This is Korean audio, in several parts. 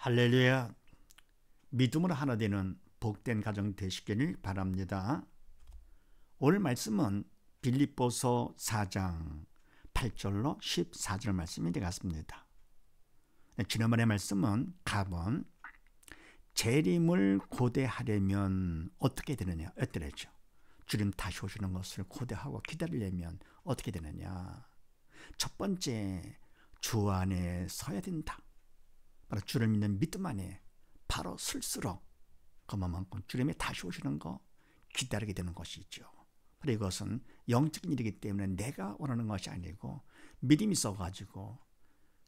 할렐루야. 믿음으로 하나 되는 복된 가정 되시기를 바랍니다. 오늘 말씀은 빌립보서 4장 8절로 14절 말씀이 되겠습니다. 지난번의 말씀은 갑은 재림을 고대하려면 어떻게 되느냐 였더랬죠. 주님 다시 오시는 것을 고대하고 기다리려면 어떻게 되느냐. 첫 번째, 주 안에 서야 된다. 바로 주를 믿는 믿음 안에 바로 설수록 그만큼 주님이 다시 오시는 거 기다리게 되는 것이죠. 그리고 이것은 영적인 일이기 때문에 내가 원하는 것이 아니고 믿음이 있어가지고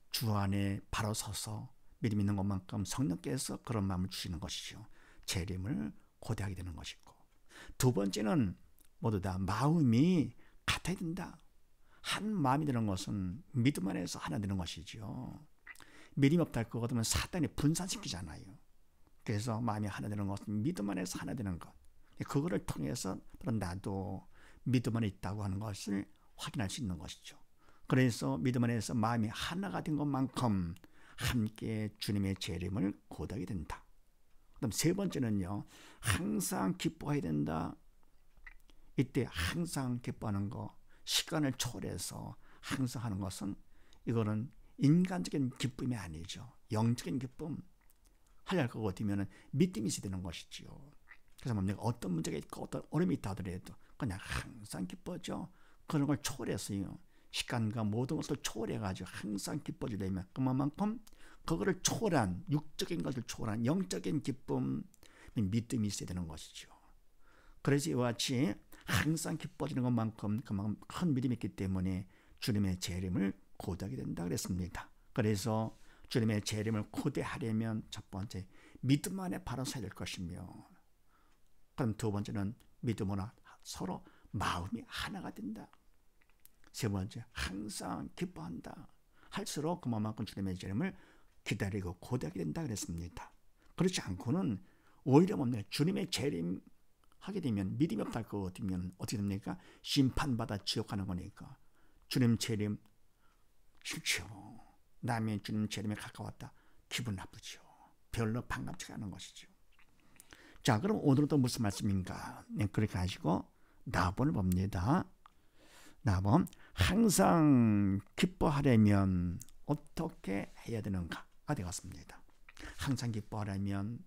주 안에 바로 서서 믿음 있는 것만큼 성령께서 그런 마음을 주시는 것이죠. 재림을 고대하게 되는 것이고, 두 번째는 모두 다 마음이 같아야 된다. 한 마음이 되는 것은 믿음 안에서 하나 되는 것이죠. 믿음이 없다 할 거거든요. 사단이 분산시키잖아요. 그래서 마음이 하나 되는 것은 믿음 안에서 하나 되는 것. 그거를 통해서 나도 믿음 안에 있다고 하는 것을 확인할 수 있는 것이죠. 그래서 믿음 안에서 마음이 하나가 된 것만큼 함께 주님의 재림을 고대하게 된다. 그다음 세 번째는요, 항상 기뻐해야 된다. 이때 항상 기뻐하는 거, 시간을 초월해서 항상 하는 것은 이거는 인간적인 기쁨이 아니죠. 영적인 기쁨. 하려할 것 같으면 믿음이 있어야 되는 것이지요. 그래서 뭡니까? 어떤 문제가 있고 어떤 어려움이 있다 하더라도 그냥 항상 기뻐져. 그런 걸 초월해서요. 시간과 모든 것을 초월해가지고 항상 기뻐지려면 그만큼 그거를 초월한, 육적인 것을 초월한 영적인 기쁨, 믿음이 있어야 되는 것이죠. 그래서 이와 같이 항상 기뻐지는 것만큼 그만큼 큰 믿음이 있기 때문에 주님의 재림을 고대하게 된다 그랬습니다. 그래서 주님의 재림을 고대하려면 첫 번째, 믿음 안에 바로 서야 될 것이며, 그럼 두 번째는 믿음으로 서로 마음이 하나가 된다. 세 번째, 항상 기뻐한다. 할수록 그만큼 주님의 재림을 기다리고 고대하게 된다 그랬습니다. 그렇지 않고는 오히려 뭡니까? 주님의 재림 하게 되면 믿음이 없다 할 것 같으면 어떻게 됩니까? 심판받아 지옥 가는 거니까. 주님 재림 싫죠. 남의 주님 재림에 가까웠다. 기분 나쁘죠. 별로 반갑지가 않은 것이죠. 자, 그럼 오늘은 또 무슨 말씀인가? 네, 그렇게 하시고 나본을 봅니다. 나본, 항상 기뻐하려면 어떻게 해야 되는가가 되겠습니다. 항상 기뻐하려면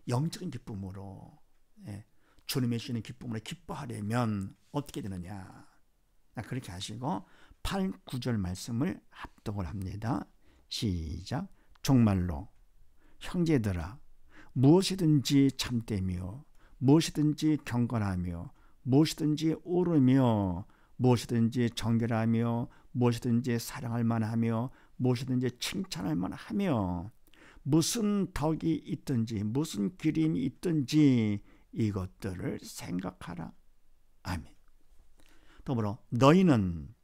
영적인 기쁨으로, 주님의 주시는 기쁨으로 기뻐하려면 어떻게 되느냐. 그렇게 하시고 8, 9절 말씀을 합독을 합니다. 시작. 정말로 형제들아, 무엇이든지 참되며 무엇이든지 경건하며 무엇이든지 옳으며 무엇이든지 정결하며 무엇이든지 사랑할 만하며 무엇이든지 칭찬할 만하며 무슨 덕이 있든지 무슨 기림이 있든지 이것들을 생각하라. 아멘. 더불어 너희는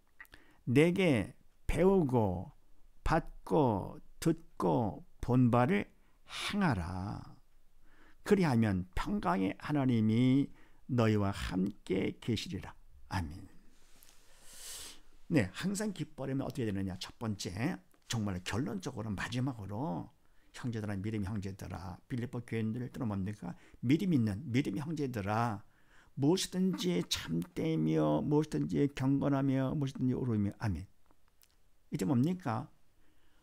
내게 배우고 받고 듣고 본 바를 행하라. 그리하면 평강의 하나님이 너희와 함께 계시리라. 아멘. 네, 항상 기뻐하려면 어떻게 되느냐. 첫 번째, 정말 결론적으로 마지막으로 형제들아, 믿음의 형제들아, 빌립보 교인들 또는 뭡니까? 믿음 있는 믿음의 형제들아, 무엇이든지 참되며 무엇이든지 경건하며 무엇이든지 옳으며. 아멘. 이제 뭡니까?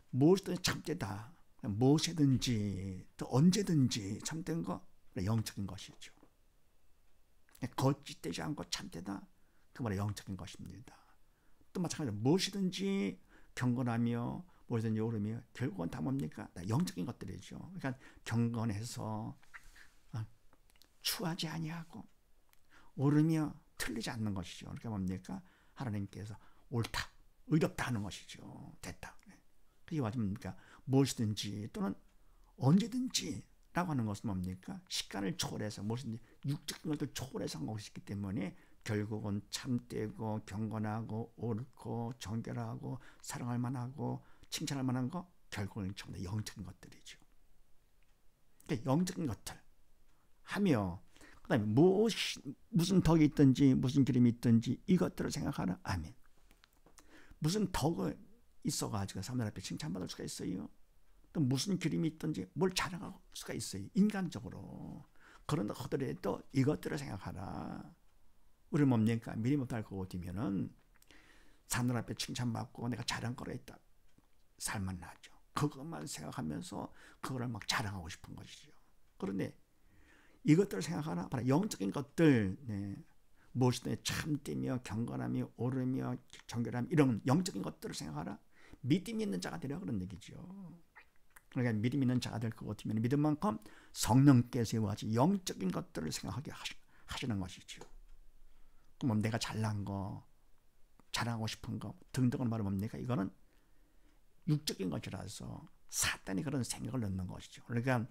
무엇이든지 참되다. 무엇이든지 또 언제든지 참된 거, 영적인 것이죠. 거짓되지 않고 참되다. 그 말은 영적인 것입니다. 또 마찬가지로 무엇이든지 경건하며 무엇이든지 옳으며, 결국은 다 뭡니까? 다 영적인 것들이죠. 그러니까 경건해서 추하지 아니하고 옳으며 틀리지 않는 것이죠. 그러니까 뭡니까? 하나님께서 옳다, 의롭다 하는 것이죠. 됐다. 그게 뭡니까? 무엇이든지 또는 언제든지 라고 하는 것은 뭡니까? 시간을 초월해서 무엇이든지 육적인 것들 초월해서 한 것이기 때문에 결국은 참되고 경건하고 옳고 정결하고 사랑할 만하고 칭찬할 만한 거, 결국은 전부 다 영적인 것들이죠. 그러니까 영적인 것들 하며, 그 다음에 무슨 덕이 있든지 무슨 기름이 있든지 이것들을 생각하라. 아멘. 무슨 덕이 있어가지고 사람들 앞에 칭찬받을 수가 있어요? 또 무슨 기림이 있든지 뭘 자랑할 수가 있어요. 인간적으로. 그런다 하더라도 이것들을 생각하라. 우리 뭡니까? 미리 못할 거 같으면은 사람 앞에 칭찬받고 내가 자랑거리가 있다. 살만 나죠. 그것만 생각하면서 그거를 막 자랑하고 싶은 것이죠. 그런데 이것들을 생각하라. 바로 영적인 것들, 네. 무엇이든 참되며 경건하며 오르며 정결함 이런 영적인 것들을 생각하라. 믿음 있는 자가 되라 그런 얘기죠. 그러니까 믿음 있는 자가 될 것 같으면 믿음만큼 성령께서 이와 같이 영적인 것들을 생각하게 하시는 것이죠. 그럼 내가 잘난 거, 자랑하고 싶은 거 등등을 말하면 뭡니까? 이거는 육적인 것이라서 사탄이 그런 생각을 넣는 것이죠. 그러니까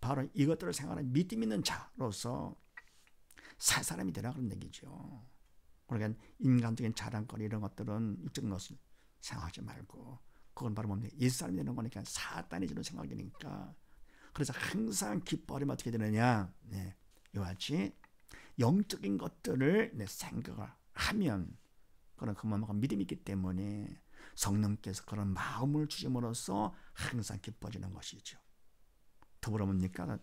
바로 이것들을 생각하는 믿음 있는 자로서 살 사람이 되라 그런 얘기죠. 그러니까 인간적인 자랑거리 이런 것들은 육적인 것을 생각하지 말고 그건 바로 뭡니까? 옛사람이 되는 거니까 사탄이 주는 생각이니까. 그래서 항상 기뻐하면 어떻게 되느냐? 네, 이와 같이 영적인 것들을 생각을 하면 그런 그만큼 믿음이 있기 때문에 성령께서 그런 마음을 주심으로써 항상 기뻐지는 것이죠. 더불어 뭡니까?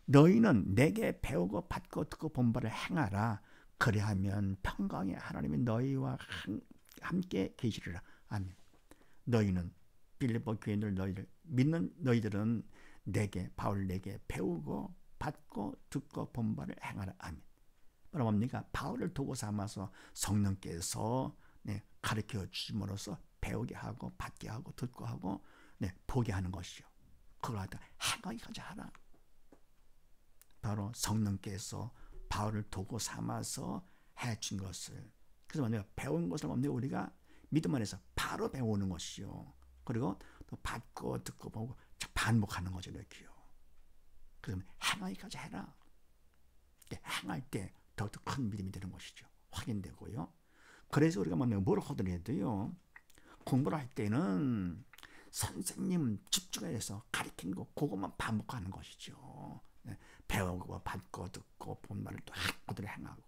너희는 내게 배우고 받고 듣고 본 바를 행하라. 그리하면 평강의 하나님이 너희와 함께 계시리라. 아멘. 너희는 빌립보 교인들 너희들 믿는 너희들은 바울 내게 배우고 받고 듣고 본 바를 행하라. 아멘. 바로 뭡니까? 바울을 도구 삼아서 성령께서 가르쳐 주심으로써 배우게 하고 받게 하고 듣고 하고 보게 하는 것이죠. 그걸 하다 행하기까지 하라. 바로 성령께서 바울을 도구 삼아서 해준 것을. 그래서 내가 배운 것을 우리가 믿음 안에서 바로 배우는 것이요. 그리고 또 받고 듣고 보고 반복하는 거죠. 이렇게요. 그러면 행하기까지 해라. 행할 때 더욱더 큰 믿음이 되는 것이죠. 확인되고요. 그래서 우리가 뭘 하더라도요. 공부를 할 때는 선생님 집중해서 가르치는 거 그것만 반복하는 것이죠. 배우고 받고 듣고 본 말을 또 그대로 행하고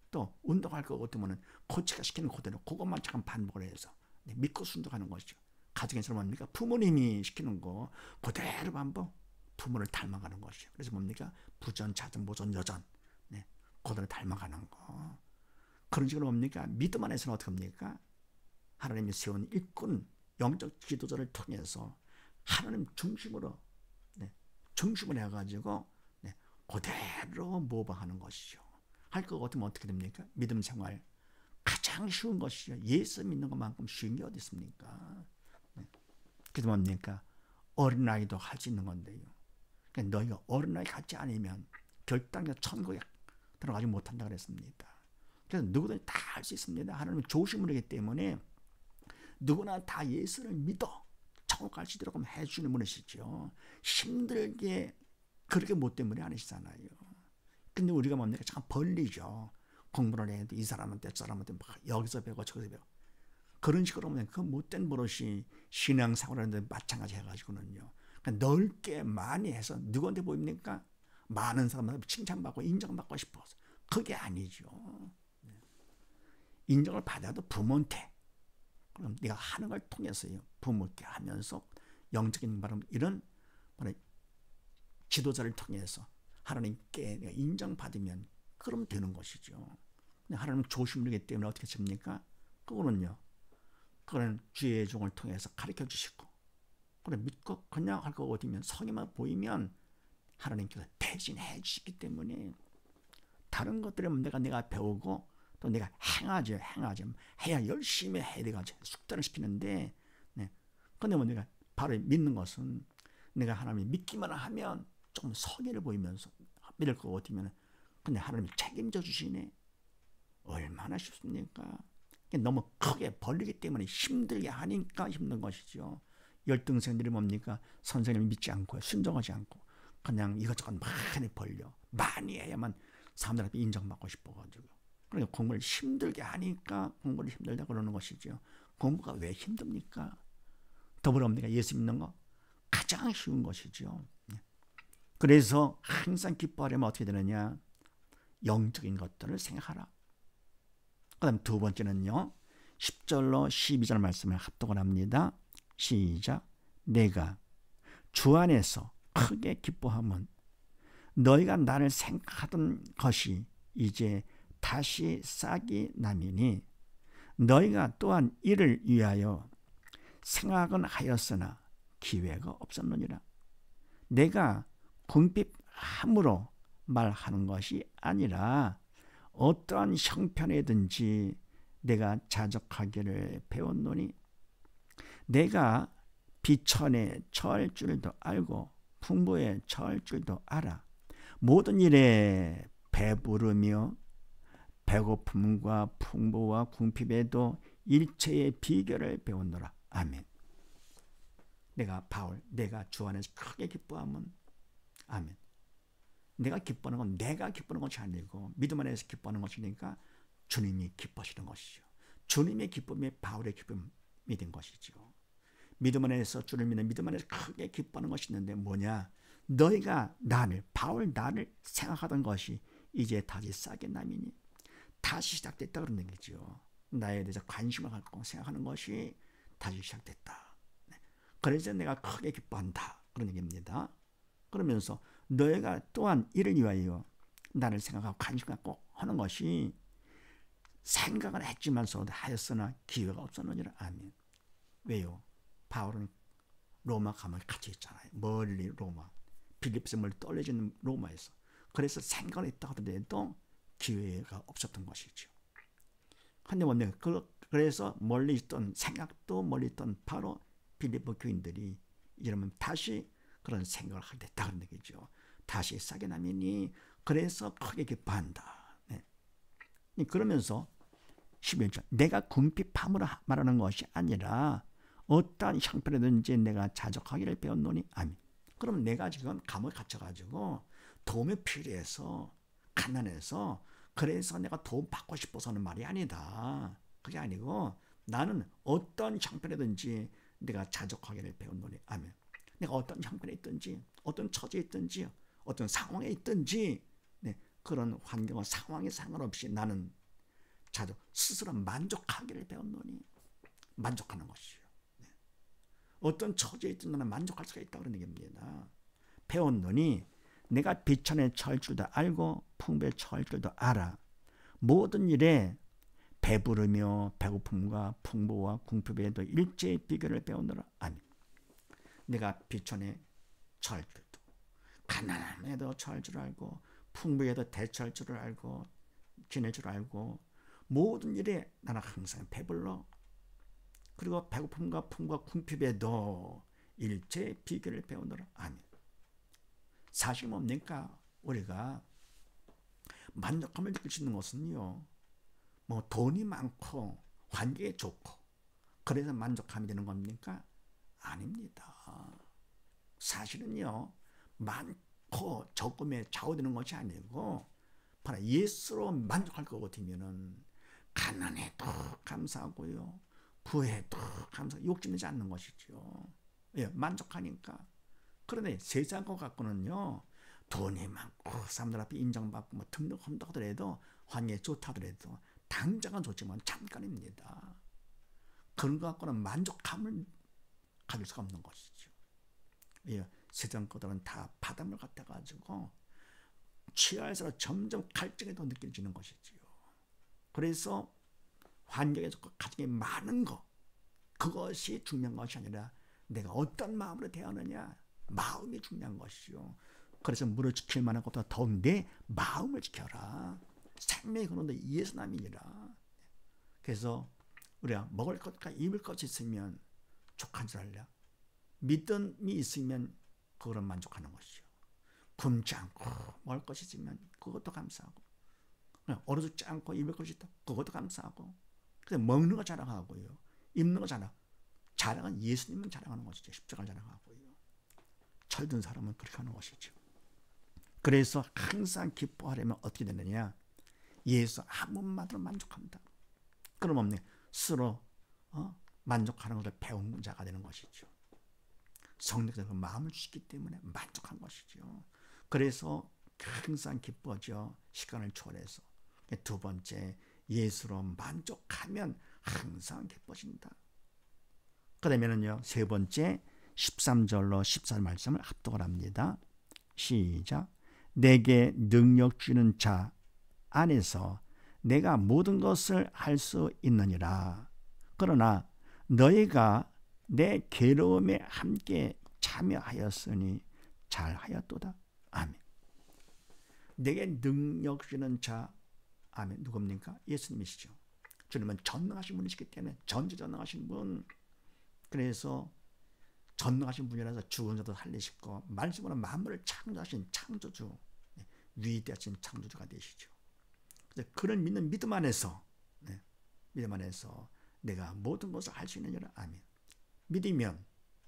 또 운동할 거 같으면 코치가 시키는 그대로 그것만 잠깐 반복을 해서 믿고 순종하는 것이죠. 가정에서 뭡니까? 부모님이 시키는 거 그대로 반복 부모를 닮아가는 것이죠. 그래서 뭡니까? 부전, 자전, 모전, 여전 그대로 닮아가는 거. 그런 식으로 뭡니까? 믿음 안에서는 어떻게 합니까? 하나님이 세운 일꾼 영적 지도자를 통해서 하나님 중심으로 중심을 해가지고 그대로 모방하는 것이죠. 할 것 같으면 어떻게 됩니까? 믿음 생활 가장 쉬운 것이죠. 예수 믿는 것만큼 쉬운 게 어디 있습니까? 그래서 뭡니까? 어린아이도 할 수 있는 건데요. 그러니까 너희가 어린아이 같지 않으면 결단과 천국에 들어가지 못한다 그랬습니다. 그래서 누구든지 다 할 수 있습니다. 하나님은 조심을 하기 때문에 누구나 다 예수를 믿어 천국 갈 수 있도록 해주는 분이시죠. 힘들게 그렇게 못된 분이 아니시잖아요. 근데 우리가 뭡니까? 잠깐 벌리죠. 공부를 해도 이 사람한테 저 사람한테 막 여기서 배우고 저기서 배우고 그런 식으로 하면 그 못된 버릇이 신앙생활하는데 마찬가지 해가지고는요. 그러니까 넓게 많이 해서 누구한테 보입니까? 많은 사람한테 칭찬받고 인정받고 싶어서 그게 아니죠. 인정을 받아도 부모한테 그럼 네가 하는 걸 통해서요. 부모께 하면서 영적인 바람 이런 지도자를 통해서 하나님께 내가 인정받으면 그럼 되는 것이죠. 하나님은 조심하기 때문에 어떻게 합니까? 그거는요. 그거는 주의 종을 통해서 가르쳐 주시고 그래 믿고 그냥 할 거 어디면 성의만 보이면 하나님께서 대신해 주시기 때문에 다른 것들은 내가 배우고 또 내가 행하죠. 해야 열심히 해야 돼가지고 숙달을 시키는데 근데 내가 바로 믿는 것은 내가 하나님을 믿기만 하면 좀 성의를 보이면서 믿을 것 같으면 근데 하나님이 책임져 주시네. 얼마나 쉽습니까? 너무 크게 벌리기 때문에 힘들게 하니까 힘든 것이죠. 열등생들이 뭡니까? 선생님을 믿지 않고 순종하지 않고 그냥 이것저것 많이 벌려 많이 해야만 사람들 앞에 인정받고 싶어가지고 그러니까 공부를 힘들게 하니까 공부를 힘들다 그러는 것이죠. 공부가 왜 힘듭니까? 더불어 뭡니까? 예수 믿는 거 가장 쉬운 것이죠. 그래서 항상 기뻐하려면 어떻게 되느냐? 영적인 것들을 생각하라. 그 다음 두 번째는요. 10절로 12절 말씀을 합독을 합니다. 시작. 내가 주 안에서 크게 기뻐하면 너희가 나를 생각하던 것이 이제 다시 싹이 나미니 너희가 또한 이를 위하여 생각은 하였으나 기회가 없었느니라. 내가 궁핍함으로 말하는 것이 아니라 어떠한 형편이든지 내가 자족하기를 배웠노니 내가 비천에 처할 줄도 알고 풍부에 처할 줄도 알아. 모든 일에 배부르며 배고픔과 풍부와 궁핍에도 일체의 비결을 배웠노라. 아멘. 내가 주 안에서 크게 기뻐하면 아멘. 내가 기뻐하는 건 내가 기뻐하는 것이 아니고 믿음 안에서 기뻐하는 것이니까 주님이 기뻐하시는 것이죠. 주님의 기쁨이 바울의 기쁨이 된 것이죠. 믿음 안에서 주를 믿는 믿음 안에서 크게 기뻐하는 것이 있는데 뭐냐? 너희가 바울 나를 생각하던 것이 이제 다시 싹이 나미니 다시 시작됐다 그런 얘기죠. 나에 대해서 관심을 갖고 생각하는 것이 다시 시작됐다. 그래서 내가 크게 기뻐한다 그런 얘기입니다. 그러면서 너희가 또한 이를 위하여 나를 생각하고 관심 갖고 하는 것이 생각은 했지만서도 하였으나 기회가 없었느니라. 아멘. 왜요? 바울은 로마 가면 같이 있잖아요. 멀리 로마, 빌립보에서 멀리 떨어지는 로마에서. 그래서 생각을 했다 하더라도 기회가 없었던 것이죠. 그런데 그래서 멀리 있던 생각도 멀리 있던 바로 빌립보 교인들이 이러면 다시 그런 생각을 하게 됐다는 얘기죠. 다시 싹이 나미니 그래서 크게 기뻐한다. 네. 그러면서 11절 내가 궁핍함으로 말하는 것이 아니라 어떠한 형편이든지 내가 자족하기를 배웠노니 아멘. 그럼 내가 지금 감옥에 갇혀가지고 도움이 필요해서 가난해서 그래서 내가 도움 받고 싶어서 하는 말이 아니다. 그게 아니고 나는 어떤 형편이든지 내가 자족하기를 배웠노니 아멘. 내가 어떤 형편에 있든지 어떤 처지에 있든지 어떤 상황에 있든지 그런 환경과 상황에 상관없이 나는 스스로 만족하기를 배웠노니 만족하는 것이요. 어떤 처지에 있든 나는 만족할 수가 있다고 그런 얘기입니다. 배웠노니 내가 비천에 처할 줄도 알고 풍부에 처할 줄도 알아. 모든 일에 배부르며 배고픔과 풍부와 궁핍에도 일제의 비결을 배우느라. 아멘. 내가 비천에 처할 줄도 가난함에도 처할 줄 알고 풍부에도 대처할 줄 알고 지낼 줄 알고 모든 일에 나는 항상 배불러. 그리고 배고픔과 풍부와 궁핍에도 일제의 비결을 배우느라. 아멘. 사실 뭡니까? 우리가 만족함을 느낄 수 있는 것은요, 뭐 돈이 많고 환경이 좋고 그래서 만족함이 되는 겁니까? 아닙니다. 사실은요, 많고 적음에 좌우되는 것이 아니고 바로 예수로 만족할 것 같으면은 가난해도 감사하고요, 부해도 감사, 욕심내지 않는 것이죠. 예, 만족하니까. 그런데 세상 것 갖고는요, 돈이 많고 사람들 앞에 인정받고 뭐 등록한다 하더라도 환경이 좋다 하더라도 당장은 좋지만 잠깐입니다. 그런 것 갖고는 만족함을 가질 수가 없는 것이죠. 예, 세상 것들은 다 바닷물 같아가지고 취할수록 점점 갈증이 더 느껴지는 것이지요. 그래서 환경에 좋고 가진 게 많은 것, 그것이 중요한 것이 아니라 내가 어떤 마음으로 대하느냐, 마음이 중요한 것이요. 그래서 물을 지킬 만한 것보다 더욱 내 마음을 지켜라. 생명의 근원도 예수님이니라. 그래서 우리가 먹을 것과 입을 것이 있으면 족한 줄 알려. 믿음이 있으면 그거로 만족하는 것이요. 굶지 않고 먹을 것이 있으면 그것도 감사하고, 얼어 죽지 않고 입을 것이 있다, 그것도 감사하고. 그래서 먹는 거 자랑하고요, 입는 거 자랑은 예수님은 자랑하는 것이죠. 십자가를 자랑하고요. 철든 사람은 그렇게 하는 것이죠. 그래서 항상 기뻐하려면 어떻게 되느냐? 예수 한 번만으로 만족한다. 그럼 없네. 스스로 만족하는 것을 배운 자가 되는 것이죠. 성령께서 그 마음을 주시기 때문에 만족한 것이죠. 그래서 항상 기뻐져. 시간을 초월해서. 두 번째, 예수로 만족하면 항상 기뻐진다. 그러면은요, 세 번째, 13절로 14절 말씀을 합독을 합니다. 시작. 내게 능력 주는 자 안에서 내가 모든 것을 할 수 있느니라. 그러나 너희가 내 괴로움에 함께 참여하였으니 잘하였도다. 아멘. 내게 능력 주는 자, 아멘. 누굽니까? 예수님이시죠. 주님은 전능하신 분이시기 때문에 전지전능하신 분. 그래서 전능하신 분이라서 죽은 자도 살리시고 말씀으로 만물을 창조하신 창조주, 위대하신 창조주가 되시죠. 그래서 그를 믿는 믿음 안에서, 믿음 안에서 내가 모든 것을 할 수 있느니라. 아멘. 믿으면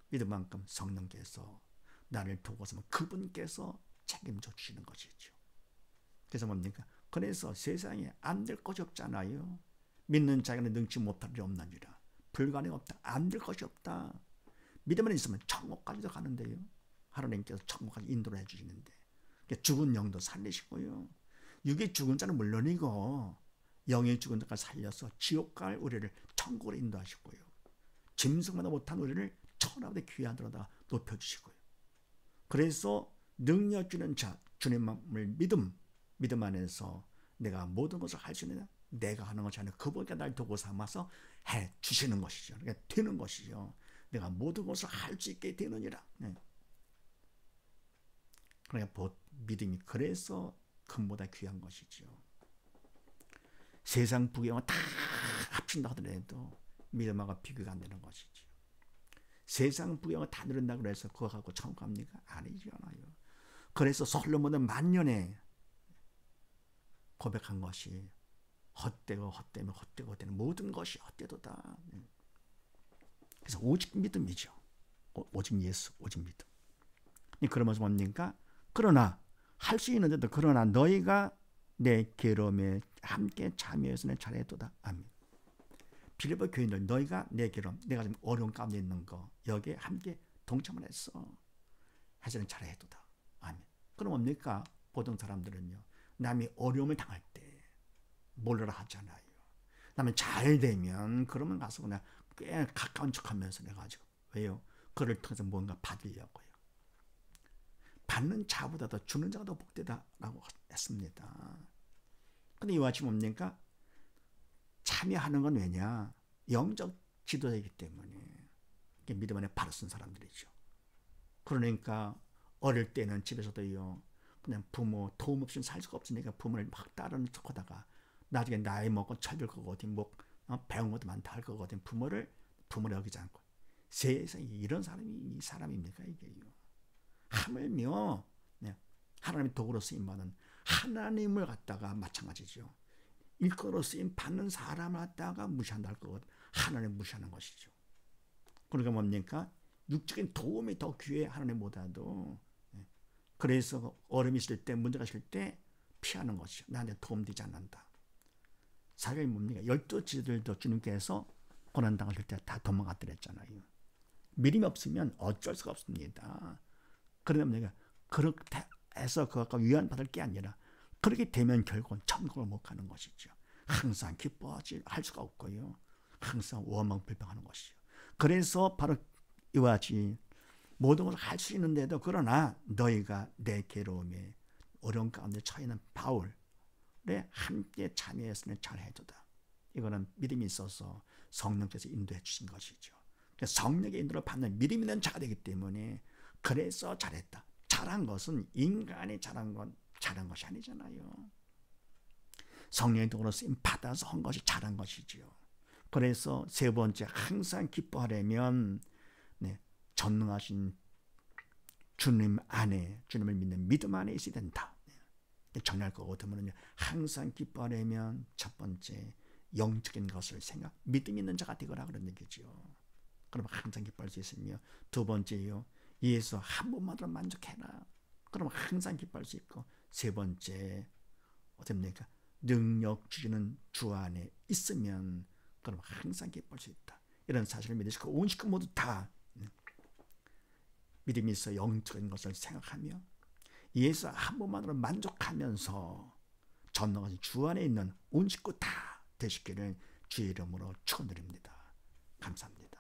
믿음만큼 성령께서 나를 도와서 그분께서 책임져 주시는 것이죠. 그래서 뭡니까? 그래서 세상에 안 될 것이 없잖아요. 믿는 자에게는 능치 못할 일이 없느니라. 불가능이 없다. 안 될 것이 없다. 믿음만 있으면 천국까지도 가는데요. 하나님께서 천국까지 인도를 해주시는데 죽은 영도 살리시고요. 육이 죽은 자는 물론이고 영이 죽은 자까지 살려서 지옥 갈 우리를 천국으로 인도하시고요. 짐승마다 못한 우리를 천하보다 귀한 데로다 높여주시고요. 그래서 능력 주는 자, 주님을 믿음 안에서 내가 모든 것을 할 수 있느냐? 내가 하는 것이 아니라 그분께 날 도구 삼아서 해 주시는 것이죠. 그러니까 되는 것이죠. 내가 모든 것을 할 수 있게 되느니라. 그러니까 믿음이 그래서 금보다 귀한 것이죠. 세상 부경을 다 합친다 하더라도 믿음하고 비교가 안 되는 것이죠. 세상 부경을 다 누린다고 해서 그거 갖고 천국 갑니까? 아니잖아요. 그래서 솔로몬은 만년에 고백한 것이 헛되고 헛되면 헛되고 헛되는 모든 것이 헛되도다. 그래서 오직 믿음이죠. 오직 예수, 오직 믿음. 그러면서 뭡니까? 그러나 할 수 있는데도 그러나 너희가 내 괴로움에 함께 참여해서는 잘해도다. 아멘. 빌립보 교인들 너희가 내 괴로움, 내가 지금 어려운 가운데 있는 거 여기에 함께 동참을 했어. 해서는 잘해도다. 아멘. 그럼 뭡니까? 보통 사람들은요. 남이 어려움을 당할 때 몰라라 하잖아요. 남이 잘 되면 그러면 가서 그냥 꽤 가까운 척하면서 내가 가지고 왜요? 그를 통해서 뭔가 받으려고요. 받는 자보다 더 주는 자가 더 복되다라고 했습니다. 근데 이와 같이 뭡니까? 참여하는 건 왜냐? 영적 지도자이기 때문에 믿음 안에 바로 쓴 사람들이죠. 그러니까 어릴 때는 집에서도요. 그냥 부모 도움 없이는 살 수가 없으니까 부모를 막 따르는 척하다가 나중에 나이 먹고 철들고 어디 뭐 배운 것도 많다 할 거거든. 부모를 여기지 않고 세상에 이런 사람이 이 사람입니까 이게요. 하물며 하나님의 도구로 쓰임받는 하나님을 갖다가 마찬가지죠. 일거로 쓰임 받는 사람을 갖다가 무시한다 할 거거든. 하나님 무시하는 것이죠. 그러니까 뭡니까? 육적인 도움이 더 귀해 하나님보다도. 그래서 어려움이 있을 때 문제가 있을 때 피하는 것이죠. 나한테 도움되지 않는다. 사실 뭡니까? 12지들도 주님께서 고난당하실 때 다 도망갔더랬잖아요. 믿음이 없으면 어쩔 수가 없습니다. 그러면 내가 그렇게 해서 그것과 위안받을 게 아니라 그렇게 되면 결국은 천국을 못 가는 것이죠. 항상 기뻐하지 할 수가 없고요. 항상 원망불평하는 것이죠. 그래서 바로 이와 같이 모든 것을 할 수 있는데도 그러나 너희가 내 괴로움에 어려운 가운데 처해 있는 바울에 함께 참여했으면 잘해도다. 이거는 믿음이 있어서 성령께서 인도해 주신 것이죠. 성령의 인도를 받는 믿음 있는 자가 되기 때문에 그래서 잘했다. 잘한 것은 인간이 잘한 것이 아니잖아요. 성령의 도구로 쓰임 받아서 한 것이 잘한 것이지요. 그래서 세 번째 항상 기뻐하려면 전능하신 주님 안에 주님을 믿는 믿음 안에 있어야 된다. 정리할 거 같으면 항상 기뻐하려면 첫 번째 영적인 것을 믿음 있는 자가 되거라 그런 얘기죠. 그럼 항상 기뻐할 수 있으며 두 번째요. 예수 한 번만으로 만족해라. 그럼 항상 기뻐할 수 있고 세 번째 어떻습니까? 능력 주시는 주 안에 있으면 그럼 항상 기뻐할 수 있다. 이런 사실을 믿으시고 온 식구 모두 다 믿음이 있어 영적인 것을 생각하며 예수 한 번만으로 만족하면서 전능하신 주 안에 있는 온 식구 다 되시기를 주의 이름으로 축원드립니다. 감사합니다.